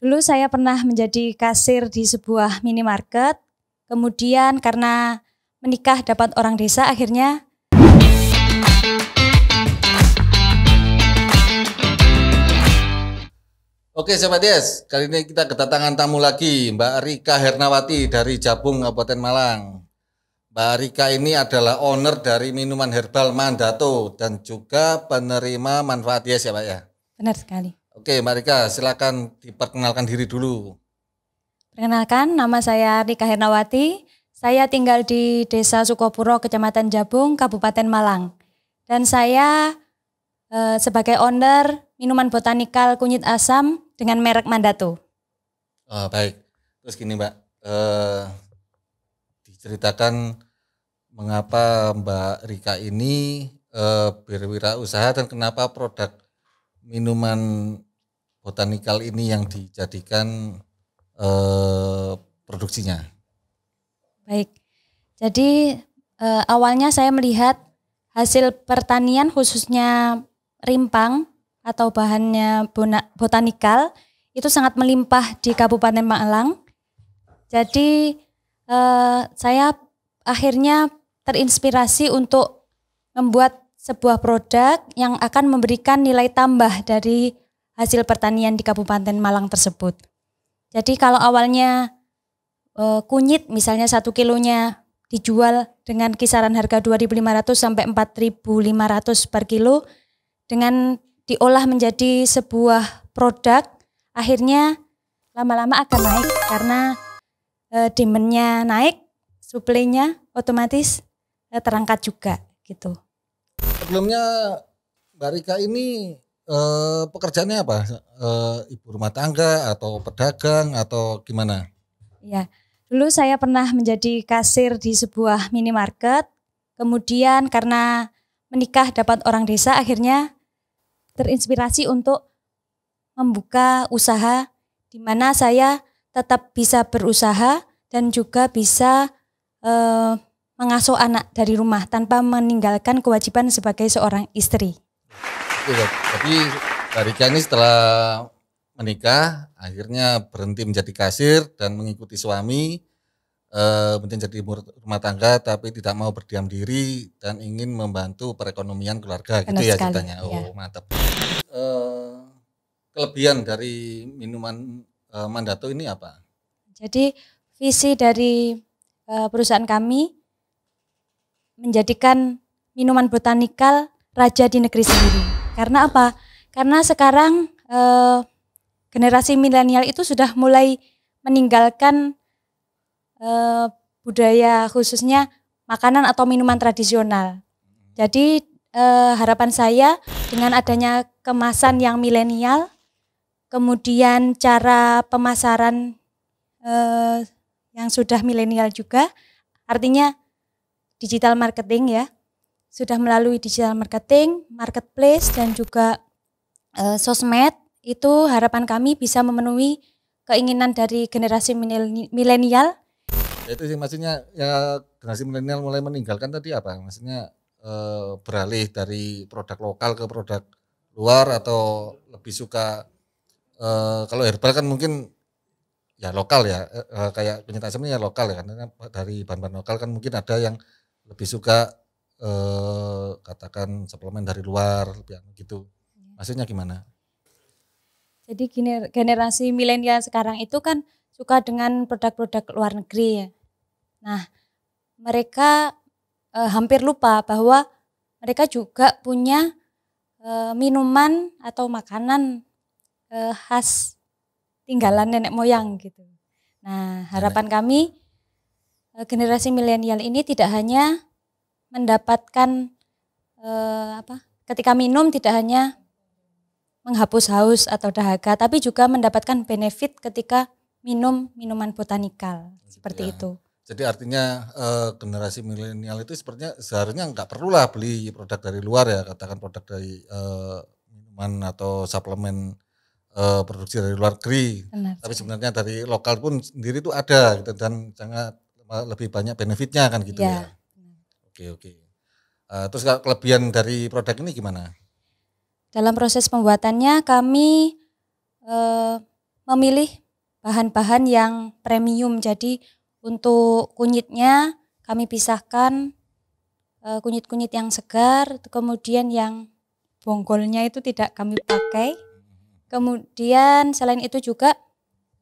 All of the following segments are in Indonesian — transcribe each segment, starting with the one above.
Dulu saya pernah menjadi kasir di sebuah minimarket, kemudian karena menikah dapat orang desa akhirnya. Oke Sobat Yes, kali ini kita kedatangan tamu lagi, Mbak Rika Hernawati dari Jabung, Kabupaten Malang. Mbak Rika ini adalah owner dari minuman herbal Mandato dan juga penerima manfaat Yes ya Pak ya? Benar sekali. Oke Mbak Rika, silakan diperkenalkan diri dulu. Perkenalkan, nama saya Rika Hernawati. Saya tinggal di Desa Sukopuro, Kecamatan Jabung, Kabupaten Malang. Dan saya sebagai owner minuman botanikal kunyit asam dengan merek Mandato. Oh, baik, terus gini Mbak, diceritakan mengapa Mbak Rika ini berwirausaha dan kenapa produk minuman botanikal ini yang dijadikan produksinya. Baik, jadi awalnya saya melihat hasil pertanian khususnya rimpang atau bahannya botanikal itu sangat melimpah di Kabupaten Malang. Jadi saya akhirnya terinspirasi untuk membuat sebuah produk yang akan memberikan nilai tambah dari hasil pertanian di Kabupaten Malang tersebut. Jadi kalau awalnya kunyit misalnya 1 kilonya dijual dengan kisaran harga 2.500 sampai 4.500 per kilo, dengan diolah menjadi sebuah produk, akhirnya lama-lama akan naik karena demand-nya naik, suplainya otomatis terangkat juga gitu. Sebelumnya Mbak Rika ini pekerjaannya apa? Ibu rumah tangga atau pedagang atau gimana? Ya, dulu saya pernah menjadi kasir di sebuah minimarket, kemudian karena menikah dapat orang desa akhirnya terinspirasi untuk membuka usaha di mana saya tetap bisa berusaha dan juga bisa mengasuh anak dari rumah tanpa meninggalkan kewajiban sebagai seorang istri. Jadi Mbak Rika ini setelah menikah akhirnya berhenti menjadi kasir dan mengikuti suami, kemudian jadi rumah tangga tapi tidak mau berdiam diri dan ingin membantu perekonomian keluarga. Benar gitu ya sekali, ceritanya. Oh ya. mantap. Kelebihan dari minuman Mandato ini apa? Jadi visi dari perusahaan kami menjadikan minuman botanikal raja di negeri sendiri. Karena apa? Karena sekarang generasi milenial itu sudah mulai meninggalkan budaya khususnya makanan atau minuman tradisional. Jadi harapan saya dengan adanya kemasan yang milenial, kemudian cara pemasaran yang sudah milenial juga, artinya digital marketing ya, sudah melalui digital marketing, marketplace dan juga sosmed, itu harapan kami bisa memenuhi keinginan dari generasi milenial. Itu sih maksudnya ya generasi milenial mulai meninggalkan tadi apa? Maksudnya beralih dari produk lokal ke produk luar atau lebih suka kalau herbal kan mungkin ya lokal ya, kayak kunyit asam ini ya lokal ya, karena dari bahan-bahan lokal kan mungkin ada yang lebih suka katakan suplemen dari luar gitu. Maksudnya gimana? Jadi generasi milenial sekarang itu kan suka dengan produk-produk luar negeri ya. Nah, mereka hampir lupa bahwa mereka juga punya minuman atau makanan khas tinggalan nenek moyang gitu. Nah, harapan kami generasi milenial ini tidak hanya mendapatkan ketika minum tidak hanya menghapus haus atau dahaga, tapi juga mendapatkan benefit ketika minum minuman botanikal seperti itu. Jadi artinya generasi milenial itu sepertinya seharusnya nggak perlulah beli produk dari luar ya, katakan produk dari minuman atau suplemen produksi dari luar negeri. Tapi sebenarnya dari lokal pun sendiri itu ada gitu, dan sangat lebih banyak benefitnya kan gitu ya. Oke. Terus kelebihan dari produk ini gimana? Dalam proses pembuatannya kami memilih bahan-bahan yang premium. Jadi untuk kunyitnya kami pisahkan kunyit-kunyit yang segar, kemudian yang bonggolnya itu tidak kami pakai. Kemudian selain itu juga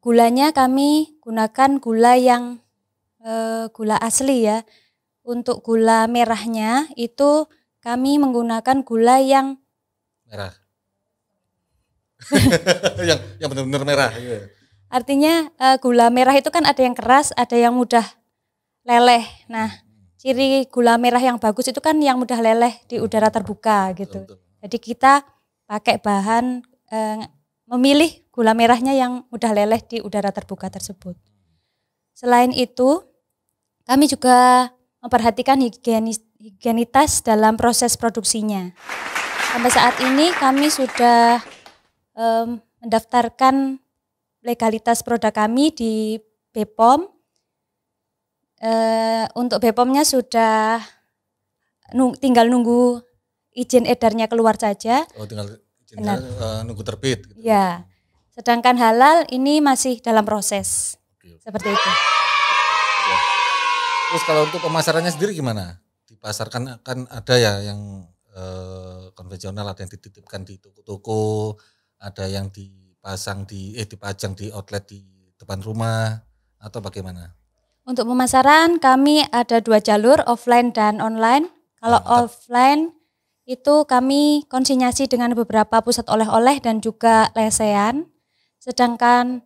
gulanya kami gunakan gula yang gula asli ya. Untuk gula merahnya itu kami menggunakan gula yang merah. yang benar-benar merah. Iya. Artinya gula merah itu kan ada yang keras, ada yang mudah leleh. Nah, ciri gula merah yang bagus itu kan yang mudah leleh di udara terbuka gitu. Betul. Jadi kita pakai bahan memilih gula merahnya yang mudah leleh di udara terbuka tersebut. Selain itu, kami juga memperhatikan higienitas dalam proses produksinya. Sampai saat ini kami sudah mendaftarkan legalitas produk kami di BPOM. Untuk BPOM-nya sudah tinggal nunggu izin edarnya keluar saja. Oh, tinggal izinnya nunggu terbit. Gitu. Ya, sedangkan halal ini masih dalam proses. Oke. Seperti itu. Ya. Terus kalau untuk pemasarannya sendiri gimana? Dipasarkan kan ada ya yang konvensional, ada yang dititipkan di toko-toko, ada yang dipajang di outlet di depan rumah atau bagaimana? Untuk pemasaran kami ada 2 jalur, offline dan online. Kalau offline itu kami konsinyasi dengan beberapa pusat oleh-oleh dan juga lesehan. Sedangkan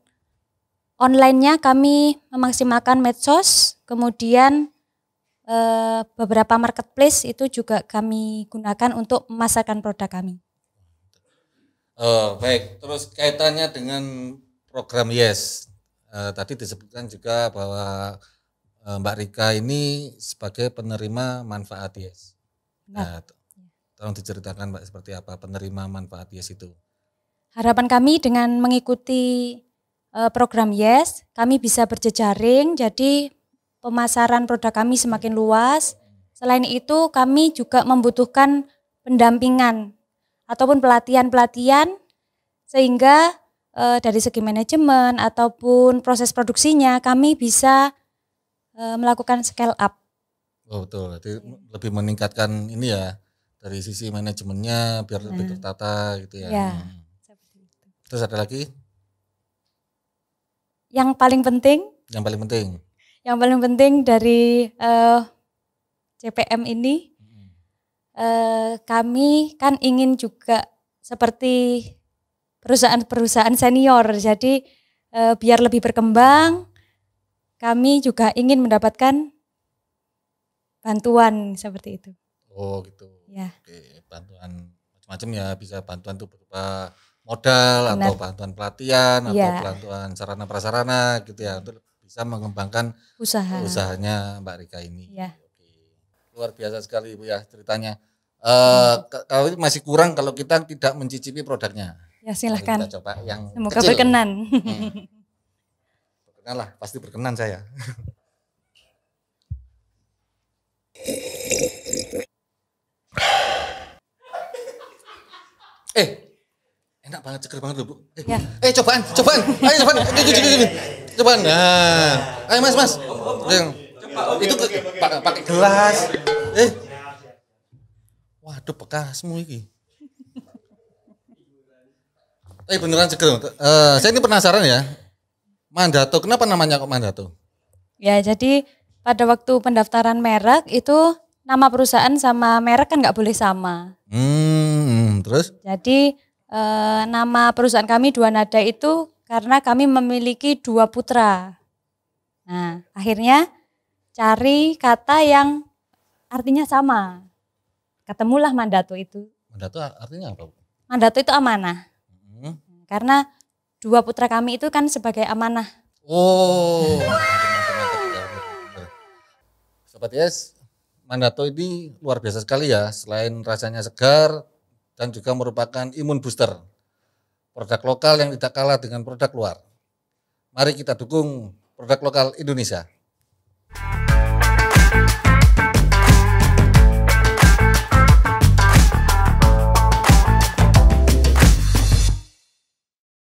online-nya kami memaksimalkan medsos, kemudian beberapa marketplace itu juga kami gunakan untuk memasarkan produk kami. Baik, terus kaitannya dengan program YES. Tadi disebutkan juga bahwa Mbak Rika ini sebagai penerima manfaat YES. Nah, tolong diceritakan Mbak seperti apa penerima manfaat YES itu. Harapan kami dengan mengikuti program YES, kami bisa berjejaring, jadi pemasaran produk kami semakin luas. Selain itu kami juga membutuhkan pendampingan ataupun pelatihan-pelatihan sehingga dari segi manajemen ataupun proses produksinya kami bisa melakukan scale up. Oh betul, jadi lebih meningkatkan ini ya dari sisi manajemennya biar lebih tertata gitu ya. Ya, seperti itu. Terus ada lagi? Yang paling penting? Yang paling penting dari CPM ini, kami kan ingin juga seperti perusahaan-perusahaan senior, jadi biar lebih berkembang, kami juga ingin mendapatkan bantuan seperti itu. Oh gitu. Ya. Oke, bantuan macam-macam ya, bisa bantuan itu berupa modal. Benar. Atau bantuan pelatihan atau bantuan sarana prasarana gitu ya untuk bisa mengembangkan usahanya Mbak Rika ini. Ya. Oke. Luar biasa sekali Ibu ya ceritanya. Kalau masih kurang kalau kita tidak mencicipi produknya. Ya silahkan. Kita coba yang semoga kecil. Berkenan. Berkenan lah, pasti berkenan saya. Enak banget, seger banget loh Bu. Cobaan. Ayo cobaan. Nah, ayo Mas. Itu pakai gelas. Waduh bekasmu iki. Beneran seger. Saya ini penasaran ya. Mandato, kenapa namanya kok Mandato? Ya, jadi pada waktu pendaftaran merek itu nama perusahaan sama merek kan nggak boleh sama. Terus? Jadi nama perusahaan kami Dua Nada itu karena kami memiliki 2 putra. Nah, akhirnya cari kata yang artinya sama. Ketemulah Mandato itu. Mandato artinya apa? Mandato itu amanah. Karena 2 putra kami itu kan sebagai amanah. Oh. Sobat YES, Mandato ini luar biasa sekali ya. Selain rasanya segar dan juga merupakan imun booster. Produk lokal yang tidak kalah dengan produk luar. Mari kita dukung produk lokal Indonesia.